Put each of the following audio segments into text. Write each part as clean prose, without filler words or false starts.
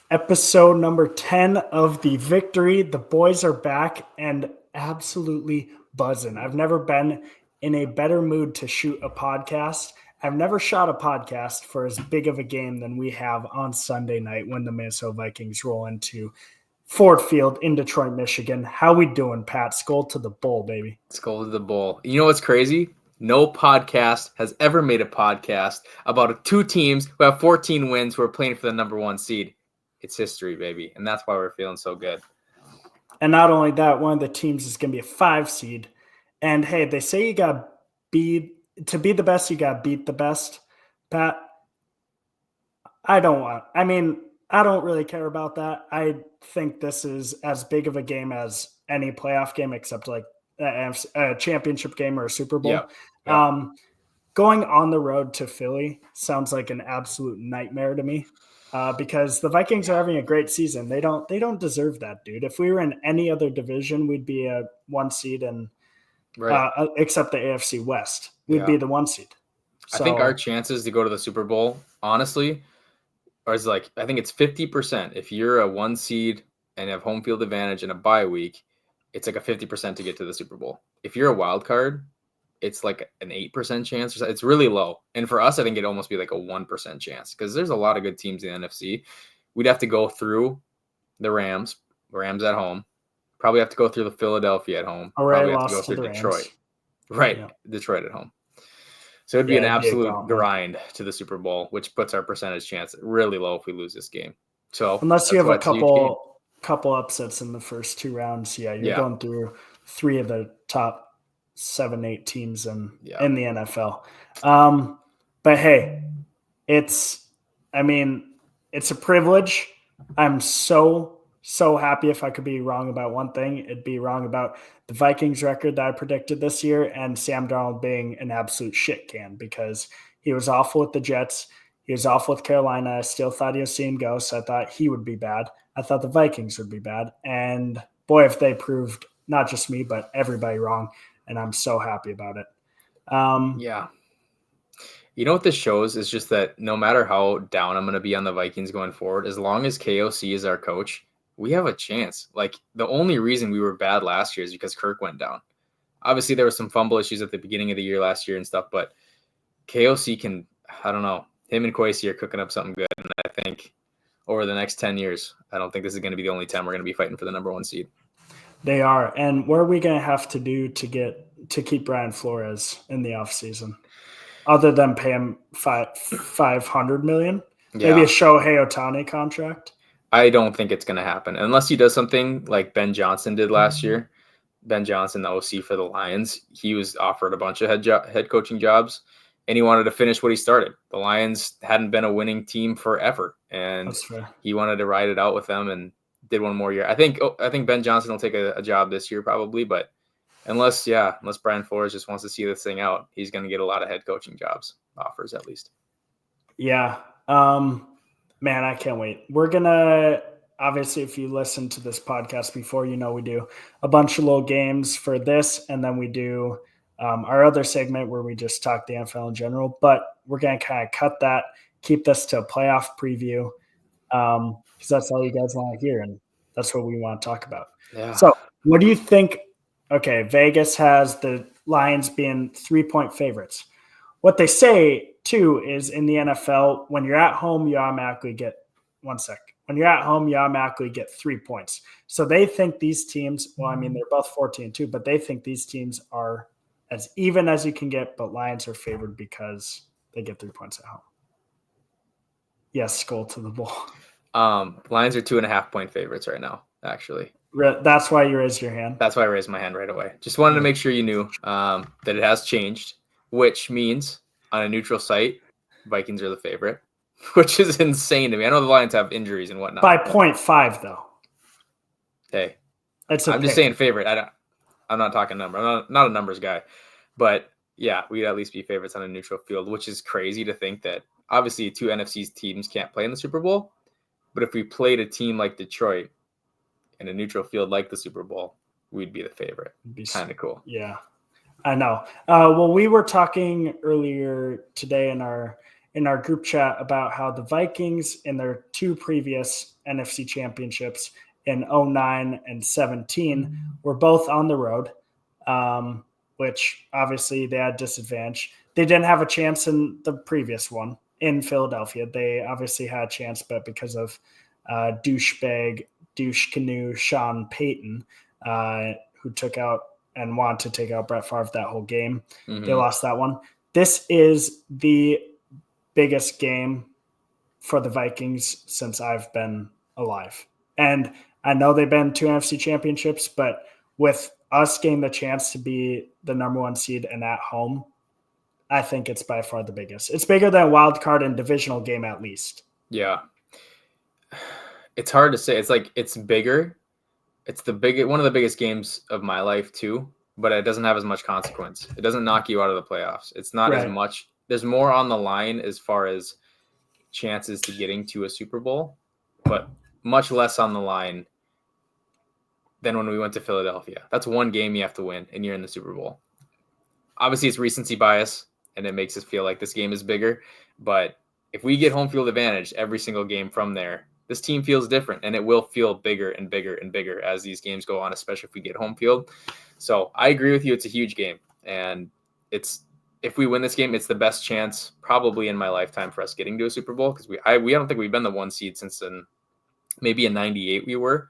Episode number 10 of the Victory. The boys are back and absolutely buzzing. I've never been in a better mood to shoot a podcast. I've never shot a podcast for as big of a game than we have on Sunday night when the Minnesota Vikings roll into Ford Field in Detroit, Michigan. How we doing, Pat? Skull to the bull, baby. Skull to the bull. You know what's crazy? No podcast has ever made a podcast about two teams who have 14 wins who are playing for the number one seed. It's history, baby. And that's why we're feeling so good. And not only that, one of the teams is going to be a 5 seed. And hey, they say you got to be the best, you got to beat the best. Pat, I don't really care about that. I think this is as big of a game as any playoff game, except like a championship game or a Super Bowl. Yeah. Going on the road to Philly sounds like an absolute nightmare to me. Because the Vikings are having a great season. They don't deserve that, dude. If we were in any other division, we'd be a 1 seed, and except the AFC West, we'd be the 1 seed. So, I think our chances to go to the Super Bowl, honestly, is I think it's 50%. If you're a 1 seed and have home field advantage in a bye week, it's like a 50% to get to the Super Bowl. If you're a wild card, it's like an 8% chance. It's really low. And for us, I think it'd almost be like a 1% chance because there's a lot of good teams in the NFC. We'd have to go through the Rams at home. Probably have to go through the Philadelphia at home. Probably have to go through Detroit. Right. Yeah. Detroit at home. So it'd be an absolute grind to the Super Bowl, which puts our percentage chance really low if we lose this game. So unless you have a couple upsets in the first 2 rounds, you're going through 3 of the top 7-8 teams in the NFL. But hey, it's a privilege. I'm so happy. If I could be wrong about one thing, it'd be wrong about the Vikings record that I predicted this year and Sam Darnold being an absolute shit can, because he was awful with the Jets. He was awful with Carolina. I still thought he was seeing go, so I thought he would be bad. I thought the Vikings would be bad. And boy, if they proved not just me, but everybody wrong. And I'm so happy about it. Yeah. You know what this shows is just that no matter how down I'm going to be on the Vikings going forward, as long as KOC is our coach, we have a chance. Like, the only reason we were bad last year is because Kirk went down. Obviously, there were some fumble issues at the beginning of the year last year and stuff, but KOC can, I don't know, him and Kwesi are cooking up something good. And I think over the next 10 years, I don't think this is going to be the only time we're going to be fighting for the number 1 seed. They are. And what are we going to have to do to keep Brian Flores in the offseason? Other than pay him $500 million? Yeah. Maybe a Shohei Ohtani contract? I don't think it's going to happen. Unless he does something like Ben Johnson did last year. Ben Johnson, the OC for the Lions, he was offered a bunch of head coaching jobs, and he wanted to finish what he started. The Lions hadn't been a winning team forever, and he wanted to ride it out with them and did one more year. I think Ben Johnson will take a job this year probably, but unless Brian Flores just wants to see this thing out, he's going to get a lot of head coaching jobs offers at least. Yeah. Man, I can't wait. We're going to, obviously, if you listen to this podcast before, we do a bunch of little games for this, and then we do our other segment where we just talk the NFL in general, but we're going to kind of cut that, keep this to a playoff preview, because that's all you guys want to hear, and that's what we want to talk about. Yeah. So what do you think? Okay, Vegas has the Lions being 3-point favorites. What they say, too, is in the NFL, when you're at home, you automatically get – 1 sec. When you're at home, you automatically get 3 points. So they think these teams – they're both 14-2, but they think these teams are as even as you can get, but Lions are favored because they get 3 points at home. Yes, Skull to the bull. Lions are 2.5-point favorites right now, actually. That's why you raised your hand? That's why I raised my hand right away. Just wanted to make sure you knew that it has changed, which means on a neutral site, Vikings are the favorite, which is insane to me. I know the Lions have injuries and whatnot. By 0.5, though. Hey, I'm just saying favorite. I'm not talking number. I'm not a numbers guy. But, yeah, we'd at least be favorites on a neutral field, which is crazy to think that obviously 2 NFC teams can't play in the Super Bowl. But if we played a team like Detroit in a neutral field like the Super Bowl, we'd be the favorite. Kind of cool. Yeah, I know. Well, we were talking earlier today in our in our group chat about how the Vikings in their 2 previous NFC championships in 09 and 17 were both on the road, which obviously they had disadvantage. They didn't have a chance in the previous one in Philadelphia. They obviously had a chance, but because of douche canoe Sean Payton, who took out and wanted to take out Brett Favre that whole game, they lost that one. This is the biggest game for the Vikings since I've been alive. And I know they've been 2 NFC championships, but with us getting the chance to be the number 1 seed and at home, I think it's by far the biggest. It's bigger than a wild card and divisional game at least. Yeah. It's hard to say. It's like it's bigger. It's one of the biggest games of my life too, but it doesn't have as much consequence. It doesn't knock you out of the playoffs. It's not as much. There's more on the line as far as chances to getting to a Super Bowl, but much less on the line than when we went to Philadelphia. That's one game you have to win, and you're in the Super Bowl. Obviously, it's recency bias, and it makes us feel like this game is bigger. But if we get home field advantage every single game from there, this team feels different, and it will feel bigger and bigger and bigger as these games go on, especially if we get home field. So I agree with you. It's a huge game, and if we win this game, it's the best chance probably in my lifetime for us getting to a Super Bowl, because I don't think we've been the 1 seed since maybe in '98 we were.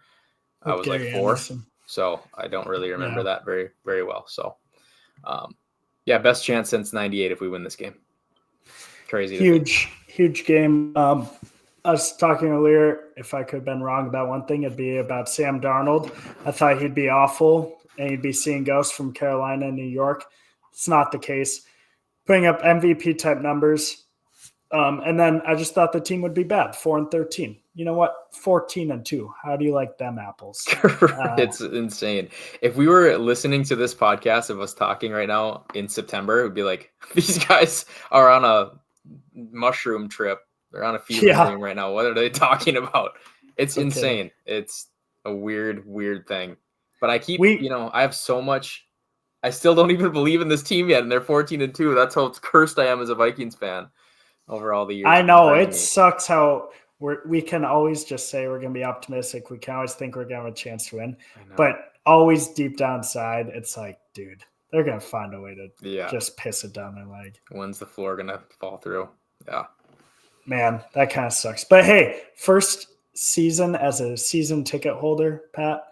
I was like 4, Anderson. So I don't really remember that very, very well. So, best chance since '98 if we win this game. Crazy. Huge game. I was talking earlier, if I could have been wrong about one thing, it'd be about Sam Darnold. I thought he'd be awful and he'd be seeing ghosts from Carolina and New York. It's not the case. Putting up MVP type numbers. And then I just thought the team would be bad, 4-13. You know what? 14-2. How do you like them apples? It's insane. If we were listening to this podcast of us talking right now in September, it would be like, these guys are on a mushroom trip. They're on a fever dream right now. What are they talking about? It's insane. It's a weird thing. But I keep, I have so much. I still don't even believe in this team yet, and they're 14-2. That's how cursed I am as a Vikings fan over all the years. I know it sucks how we can always just say we're going to be optimistic. We can always think we're going to have a chance to win, but always deep down inside, it's like, dude, they're going to find a way to just piss it down their leg. When's the floor going to fall through? Yeah. Man, that kind of sucks. But hey, first season as a season ticket holder, Pat,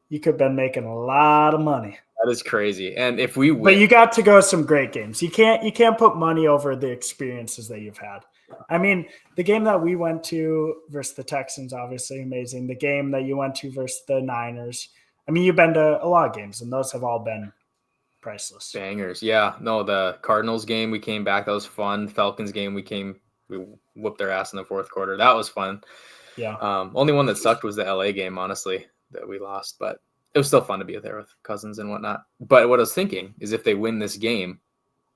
you could have been making a lot of money. That is crazy. And if we win, but you got to go to some great games. You can't put money over the experiences that you've had. I mean, the game that we went to versus the Texans, obviously amazing. The game that you went to versus the Niners. I mean, you've been to a lot of games, and those have all been priceless. Bangers. Yeah. No, the Cardinals game, we came back. That was fun. Falcons game, we whooped their ass in the fourth quarter. That was fun. Yeah. Only one that sucked was the LA game, honestly, that we lost. But it was still fun to be there with cousins and whatnot. But what I was thinking is if they win this game,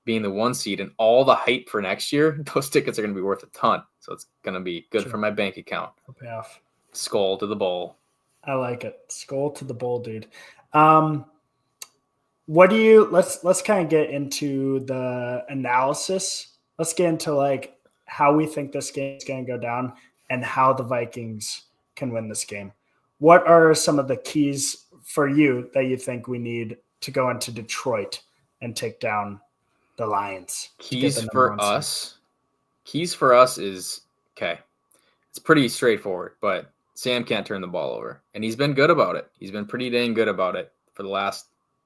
being the 1 seed and all the hype for next year, those tickets are going to be worth a ton. So it's going to be good for my bank account. Skull to the bowl. I like it. Skull to the bowl, dude. Let's kind of get into the analysis. Let's get into like how we think this game is going to go down and how the Vikings can win this game. What are some of the keys for you that you think we need to go into Detroit and take down the Lions? Keys for us is, okay, it's pretty straightforward, but Sam can't turn the ball over, and he's been good about it. He's been pretty dang good about it for the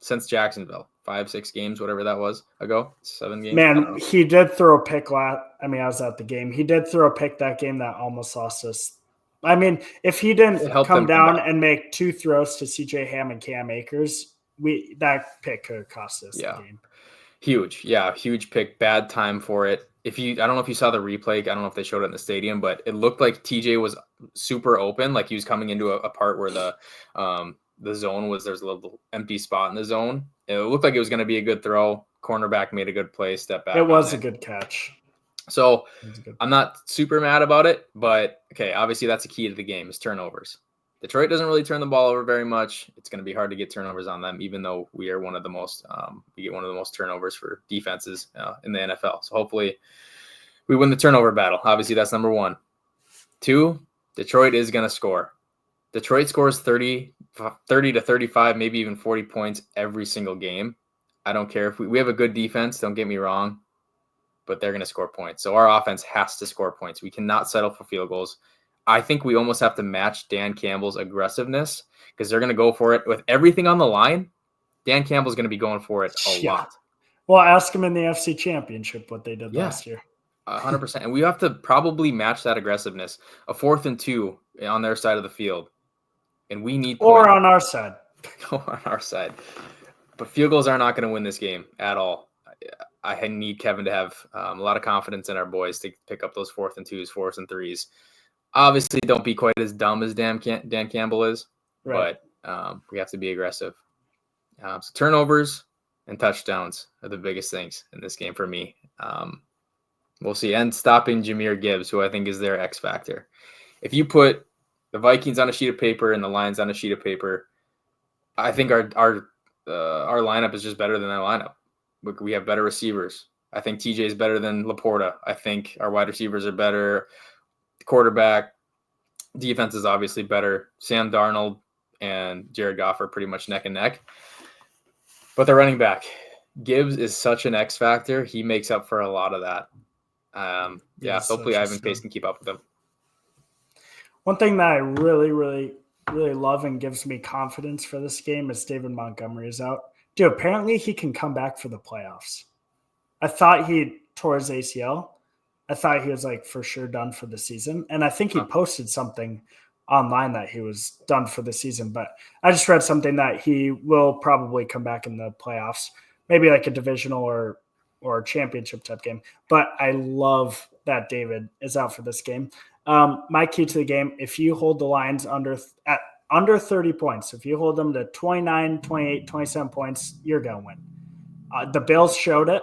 since Jacksonville, 5-6 games, whatever that was ago, 7 games. Man, he did throw a pick I was at the game. He did throw a pick that game that almost lost us. I mean, if he didn't come down and make 2 throws to CJ Ham and Cam Akers, that pick could have cost us the game. Huge pick. Bad time for it. I don't know if you saw the replay. I don't know if they showed it in the stadium, but it looked like TJ was super open, like he was coming into a part where the zone there's a little empty spot in the zone. It looked like it was going to be a good throw. Cornerback made a good play, step back. It was a good catch. So I'm not super mad about it, but okay, obviously that's a key to the game is turnovers. Detroit doesn't really turn the ball over very much. It's going to be hard to get turnovers on them, even though we are one of the most, we get one of the most turnovers for defenses in the NFL. So hopefully We win the turnover battle. Obviously, that's number 1. 2, Detroit is going to score. Detroit scores 30 to 35, maybe even 40 points every single game. I don't care if we have a good defense, don't get me wrong, but they're going to score points. So our offense has to score points. We cannot settle for field goals. I think we almost have to match Dan Campbell's aggressiveness because they're going to go for it with everything on the line. Dan Campbell's going to be going for it a lot. Well, ask him in the FC Championship what they did last year. 100%. And we have to probably match that aggressiveness. A 4th and 2 on their side of the field. And we need points. Or on our side. On our side. But field goals are not going to win this game at all. I need Kevin to have a lot of confidence in our boys to pick up those 4th and 2s, 4th and 3s. Obviously, don't be quite as dumb as Dan Campbell is, right. But we have to be aggressive. So turnovers and touchdowns are the biggest things in this game for me. We'll see. And stopping Jahmyr Gibbs, who I think is their X factor. If you put the Vikings on a sheet of paper and the Lions on a sheet of paper, I think our lineup is just better than their lineup. We have better receivers. I think TJ is better than Laporta. I think our wide receivers are better. The quarterback, defense is obviously better. Sam Darnold and Jared Goff are pretty much neck and neck. But the running back, Gibbs is such an X factor. He makes up for a lot of that. Hopefully Ivan Pace can keep up with him. One thing that I really, really, really love and gives me confidence for this game is David Montgomery is out. Dude, apparently he can come back for the playoffs. I thought he tore his ACL. I thought he was like for sure done for the season. And I think he posted something online that he was done for the season. But I just read something that he will probably come back in the playoffs, maybe like a divisional or championship type game. But I love that David is out for this game. My key to the game, if you hold the Lions under 30 points, if you hold them to 29, 28, 27 points, you're going to win. The Bills showed it.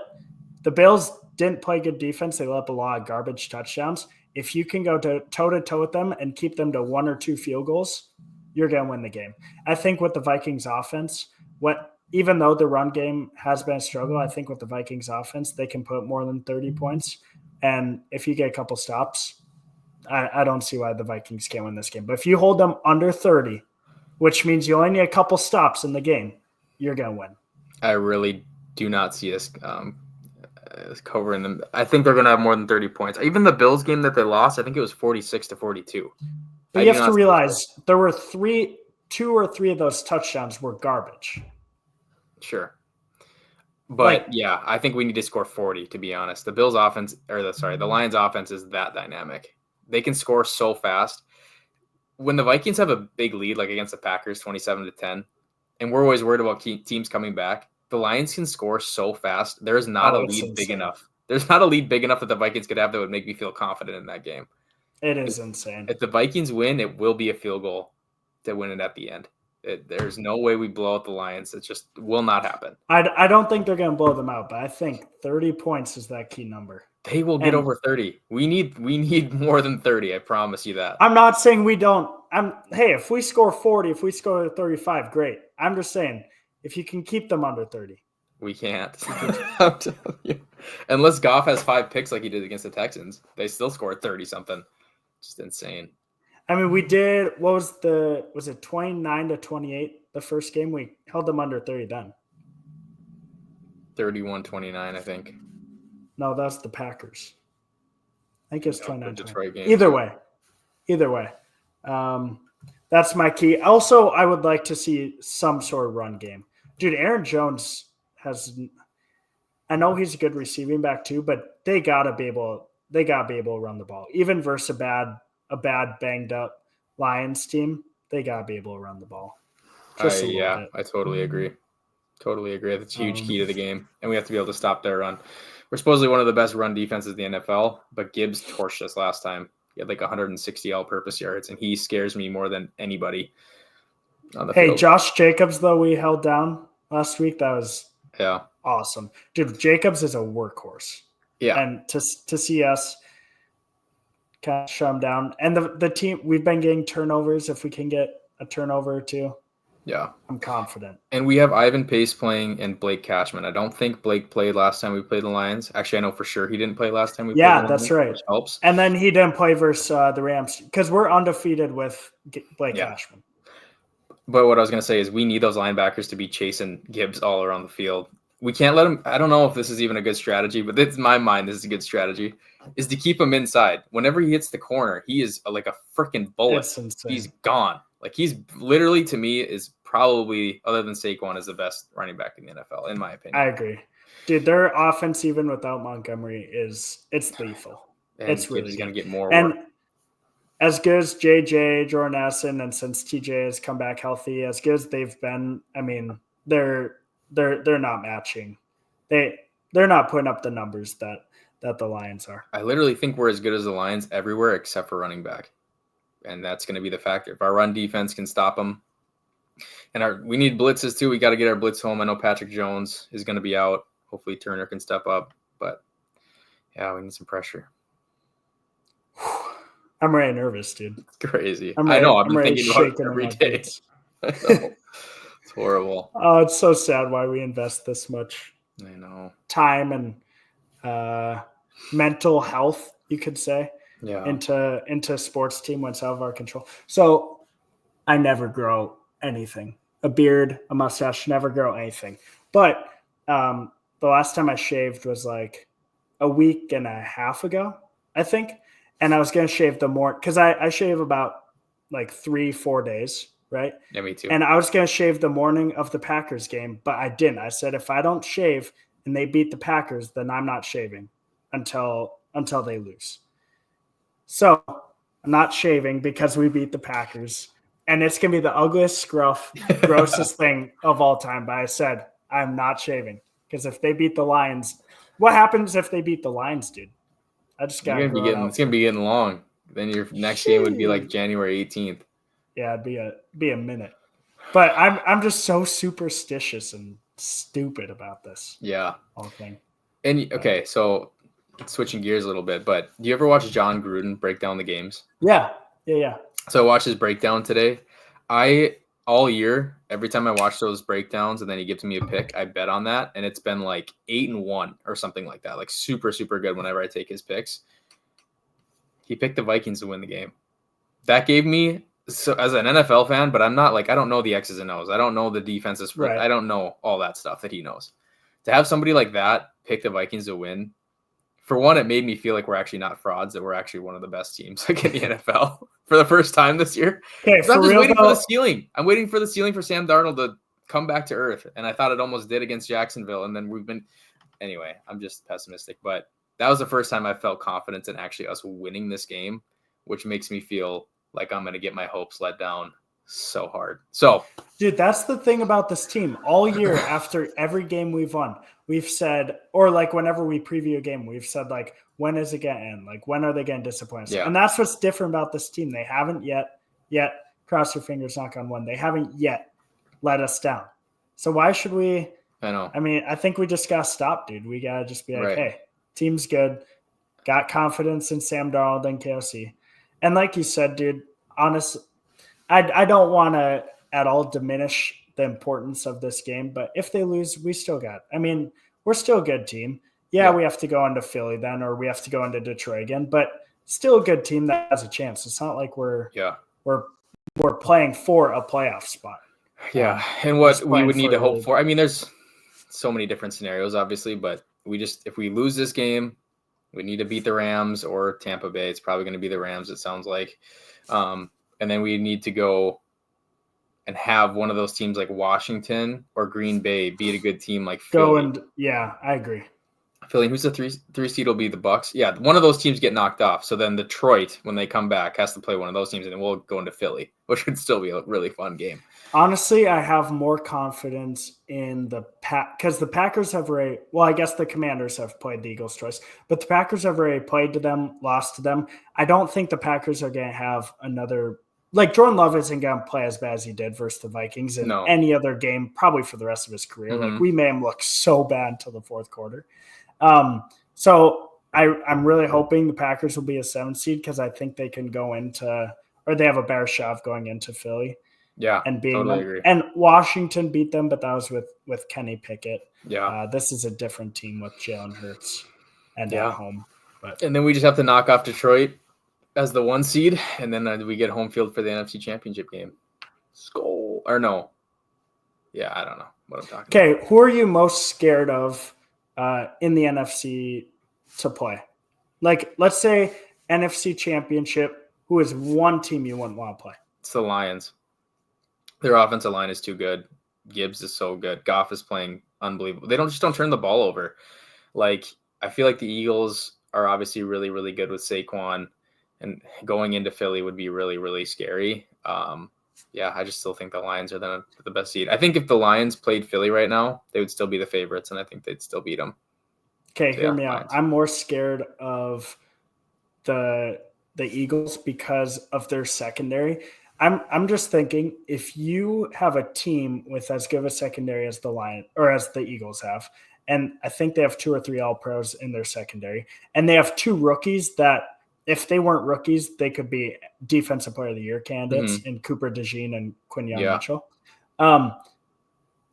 The Bills didn't play good defense. They let up a lot of garbage touchdowns. If you can go toe-to-toe with them and keep them to 1 or 2 field goals, you're going to win the game. I think with the Vikings offense, even though the run game has been a struggle, I think with the Vikings offense, they can put more than 30 points. And if you get a couple stops, I don't see why the Vikings can't win this game. But if you hold them under 30, which means you only need a couple stops in the game, you're going to win. I really do not see us covering them. I think they're going to have more than 30 points. Even the Bills game that they lost, I think it was 46-42. But you have to realize there were 2 or 3 of those touchdowns were garbage. Sure. But I think we need to score 40, to be honest. The Bills offense, the Lions offense is that dynamic. They can score so fast. When the Vikings have a big lead, like against the Packers, 27-10, and we're always worried about teams coming back, the Lions can score so fast. There is not a lead big enough. There's not a lead big enough that the Vikings could have that would make me feel confident in that game. It is insane. If the Vikings win, it will be a field goal to win it at the end. There's no way we blow out the Lions. It just will not happen. I don't think they're going to blow them out, but I think 30 points is that key number. They will get over 30. We need more than 30. I promise you that. I'm not saying we don't. Hey, if we score 40, if we score 35, great. I'm just saying, if you can keep them under 30. We can't. I'm telling you. Unless Goff has 5 picks like he did against the Texans, they still scored 30-something. Just insane. I mean, we did, was it 29-28 the first game? We held them under 30 then. 31-29, I think. No, that's the Packers. I think it's 29. Detroit game. Either way. That's my key. Also, I would like to see some sort of run game. Dude, Aaron Jones I know he's a good receiving back too, but they gotta be able to run the ball. Even versus a bad banged up Lions team, they gotta be able to run the ball. I totally agree. That's a huge key to the game, and we have to be able to stop their run. We're supposedly one of the best run defenses in the NFL, but Gibbs torched us last time. He had like 160 all-purpose yards, and he scares me more than anybody on the field. Josh Jacobs, though, we held down last week. That was awesome. Dude, Jacobs is a workhorse. Yeah. And to see us kind of shut him down. And the team, we've been getting turnovers if we can get a turnover or two. Yeah. I'm confident. And we have Ivan Pace playing and Blake Cashman. I don't think Blake played last time we played the Lions. Actually, I know for sure he didn't play last time we played the Lions. Yeah, that's right. Which helps. And then he didn't play versus the Rams because we're undefeated with Blake Cashman. But what I was going to say is we need those linebackers to be chasing Gibbs all around the field. We can't let him – I don't know if this is even a good strategy, but in my mind this is a good strategy, is to keep him inside. Whenever he hits the corner, he is like a freaking bullet. He's gone. Like he's literally, to me, is probably, other than Saquon, is the best running back in the NFL, in my opinion. I agree. Dude, their offense, even without Montgomery, it's lethal. And it's really going to get more and work. As good as JJ, Jordan Addison, and since TJ has come back healthy, as good as they've been, I mean, they're not matching. They're not putting up the numbers that the Lions are. I literally think we're as good as the Lions everywhere except for running back. And that's going to be the factor. If our run defense can stop them, and we need blitzes too. We got to get our blitz home. I know Patrick Jones is going to be out. Hopefully Turner can step up. But, yeah, we need some pressure. I'm really nervous, dude. It's crazy. I know. I've been thinking about it every day. It's horrible. Oh, it's so sad why we invest this much time and mental health, you could say, into sports team when it's out of our control. So I never grow anything. A beard, a mustache, never grow anything. But the last time I shaved was like a week and a half ago, I think. And I was going to shave the more because I shave about like 3-4 days, right? Yeah, me too. And I was going to shave the morning of the Packers game, but I didn't. I said, if I don't shave and they beat the Packers, then I'm not shaving until they lose. So I'm not shaving because we beat the Packers. And it's going to be the ugliest, grossest thing of all time. But I said, I'm not shaving because if they beat the Lions, what happens if they beat the Lions, dude? I just got it's gonna be getting long. Then your next game would be like January 18th. Yeah, it'd be a minute. But I'm just so superstitious and stupid about this. Yeah. Whole thing. And okay, so switching gears a little bit, but do you ever watch John Gruden break down the games? Yeah. So I watched his breakdown today. All year, every time I watch those breakdowns and then he gives me a pick, I bet on that. And it's been like 8-1 or something like that. Like super, super good whenever I take his picks. He picked the Vikings to win the game. That gave me, so as an NFL fan, but I'm not like, I don't know the X's and O's. I don't know the defenses. Right. I don't know all that stuff that he knows. To have somebody like that pick the Vikings to win, for one, it made me feel like we're actually not frauds, that we're actually one of the best teams like in the NFL for the first time this year. Okay, I'm just waiting for the ceiling. I'm waiting for the ceiling for Sam Darnold to come back to earth. And I thought it almost did against Jacksonville. And then anyway, I'm just pessimistic. But that was the first time I felt confidence in actually us winning this game, which makes me feel like I'm going to get my hopes let down so hard. So, dude, that's the thing about this team. All year after every game we've won, we've said, or like whenever we preview a game, we've said like, when is it going to end? Like, when are they going to disappoint us? Yeah. And that's what's different about this team. They haven't yet, cross your fingers, knock on one. They haven't yet let us down. So why should we? I know. I mean, I think we just got to stop, dude. We got to just be like, hey, team's good. Got confidence in Sam Darnold and KOC. And like you said, dude, honestly, I don't want to at all diminish the importance of this game, but if they lose, we still got. I mean, we're still a good team. Yeah, we have to go into Philly then, or we have to go into Detroit again, but still a good team that has a chance. It's not like we're playing for a playoff spot. Yeah, and what we would need to hope for. I mean, there's so many different scenarios, obviously, but if we lose this game, we need to beat the Rams or Tampa Bay. It's probably going to be the Rams, it sounds like. And then we need to go and have one of those teams like Washington or Green Bay beat a good team like Philly. I agree. Philly, who's the three seed will be the Bucks. Yeah, one of those teams get knocked off. So then Detroit, when they come back, has to play one of those teams, and then we'll go into Philly, which would still be a really fun game. Honestly, I have more confidence in the because the Packers have already. Well, I guess the Commanders have played the Eagles twice, but the Packers have already played to them, lost to them. I don't think the Packers are going to have another. Like Jordan Love isn't going to play as bad as he did versus the Vikings in any other game, probably for the rest of his career. Mm-hmm. Like we made him look so bad until the fourth quarter. So I'm really hoping the Packers will be a 7 seed because I think they can go into, or they have a better shot of going into Philly. Yeah, and being totally them. agree. And Washington beat them, but that was with Kenny Pickett. Yeah. This is a different team with Jalen Hurts and at home. And then we just have to knock off Detroit as the 1 seed, and then we get home field for the NFC Championship game. Skull or no? Yeah, I don't know what I'm talking about. Okay, who are you most scared of in the NFC to play? Like, let's say NFC Championship, who is one team you wouldn't want to play? It's the Lions. Their offensive line is too good. Gibbs is so good. Goff is playing unbelievable. They don't turn the ball over. Like, I feel like the Eagles are obviously really, really good with Saquon, and going into Philly would be really, really scary. Yeah, I just still think the Lions are the best seed. I think if the Lions played Philly right now, they would still be the favorites, and I think they'd still beat them. Okay, hear me out. I'm more scared of the Eagles because of their secondary. I'm just thinking if you have a team with as good of a secondary as the Lions or as the Eagles have, and I think they have 2 or 3 All-Pros in their secondary, and they have 2 rookies that if they weren't rookies, they could be Defensive Player of the Year candidates in Cooper DeJean and Quinyon Mitchell.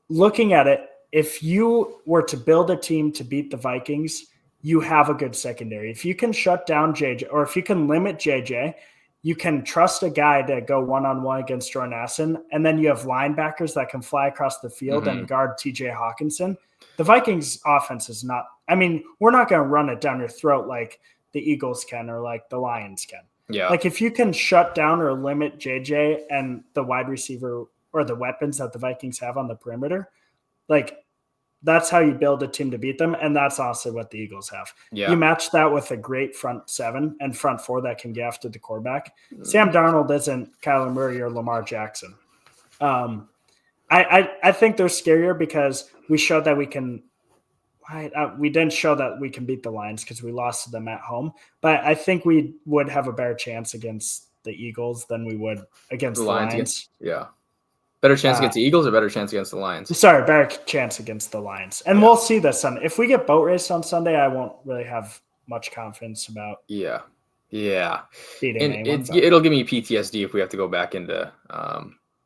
Looking at it, if you were to build a team to beat the Vikings, you have a good secondary. If you can shut down JJ, or if you can limit JJ, you can trust a guy to go one-on-one against Jordan Addison, and then you have linebackers that can fly across the field and guard TJ Hawkinson. The Vikings offense is not – I mean, we're not going to run it down your throat like the Eagles can or like the Lions can. Yeah. Like if you can shut down or limit JJ and the wide receiver or the weapons that the Vikings have on the perimeter, like that's how you build a team to beat them, and that's also what the Eagles have. Yeah. You match that with a great front 7 and front 4 that can get after the quarterback. Sam Darnold isn't Kyler Murray or Lamar Jackson. I think they're scarier because we showed that we can we didn't show that we can beat the Lions because we lost to them at home, but I think we would have a better chance against the Eagles than we would against the Lions. Yeah. Better chance against the Eagles or better chance against the Lions? Sorry, better chance against the Lions. And we'll see this Sunday. If we get boat raced on Sunday, I won't really have much confidence about beating anyone. It'll give me PTSD if we have to go back into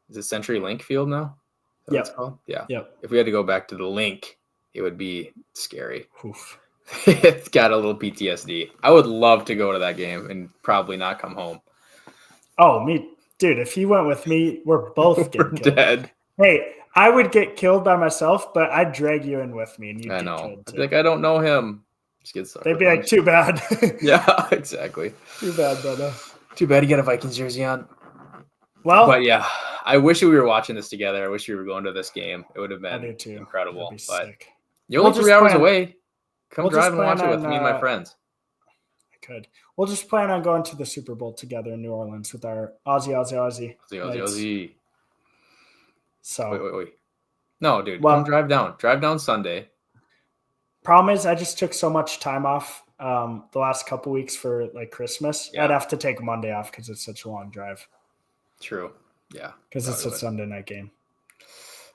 is it Century Link Field now? Yeah. If we had to go back to the Link, it would be scary. It's got a little PTSD. I would love to go to that game and probably not come home. Oh, me, dude, if you went with me, we're both getting killed. Dead. Hey, I would get killed by myself, but I'd drag you in with me and you'd get killed too. Like, I don't know him. Just get sucked. They'd be like, too bad. Yeah, exactly. Too bad, brother. Too bad you got a Vikings jersey on. Well, but yeah, I wish we were watching this together. I wish we were going to this game. It would have been incredible. But sick. You're only 3 hours away. Come drive and watch it with me and my friends. I could. We'll just plan on going to the Super Bowl together in New Orleans with our Aussie. So wait. No, dude, come drive down. Drive down Sunday. Problem is, I just took so much time off the last couple weeks for like Christmas. Yeah. I'd have to take Monday off because it's such a long drive. True. Yeah. Because it's a Sunday night game.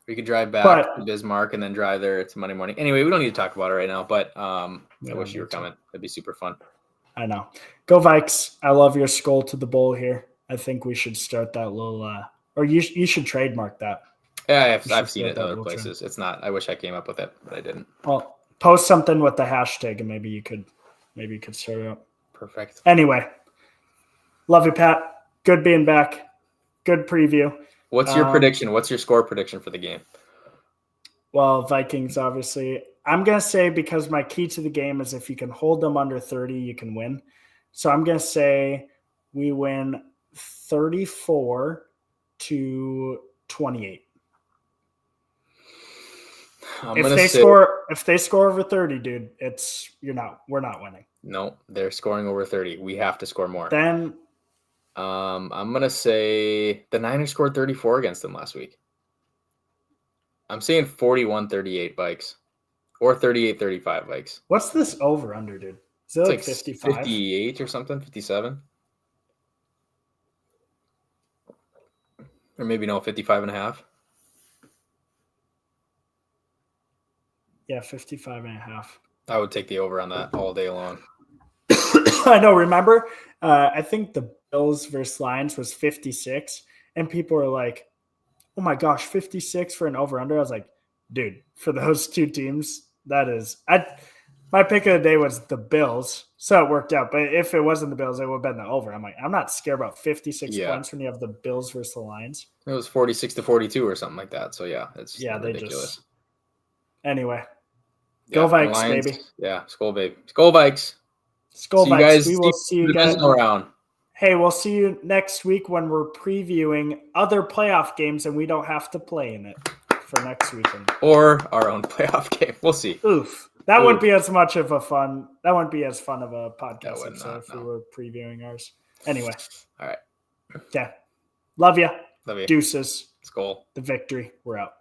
We could drive back to Bismarck and then drive there. It's Monday morning. Anyway, we don't need to talk about it right now, but I wish you were coming. That'd be super fun. I know. Go Vikes. I love your skull to the bowl here. I think we should start that little or you should trademark that. Yeah, I've seen it in other places. It's not. I wish I came up with it, but I didn't. Well, post something with the hashtag and maybe you could start it up. Perfect. Anyway, love you, Pat. Good being back. Good preview. What's your prediction? What's your score prediction for the game? Well, Vikings, obviously. I'm going to say because my key to the game is if you can hold them under 30, you can win. So I'm going to say we win 34-28. If they score over 30, dude, we're not winning. No, they're scoring over 30. We have to score more. Then I'm going to say the Niners scored 34 against them last week. I'm saying 41-38 Vikes or 38-35 Vikes. What's this over under, dude? Is it like 55? 58 or something, 57? Or maybe 55 and a half. Yeah, 55 and a half. I would take the over on that all day long. I know. Remember, I think the Bills versus Lions was 56, and people were like, oh my gosh, 56 for an over-under. I was like, dude, for those two teams, that is my pick of the day was the Bills, so it worked out. But if it wasn't the Bills, it would have been the over. I'm like, I'm not scared about 56 points when you have the Bills versus the Lions. It was 46-42 or something like that. So yeah, it's ridiculous. Anyway, go Vikes, baby. Yeah, Skull baby. Skull Vikes. Skull Vikes. We will see you guys around. Hey, we'll see you next week when we're previewing other playoff games and we don't have to play in it for next weekend. Or our own playoff game. We'll see. Oof. That wouldn't be as much of a fun. That wouldn't be as fun of a podcast episode if we were previewing ours. Anyway. All right. Yeah. Love you. Love you. Deuces. Skull. The Viktory. We're out.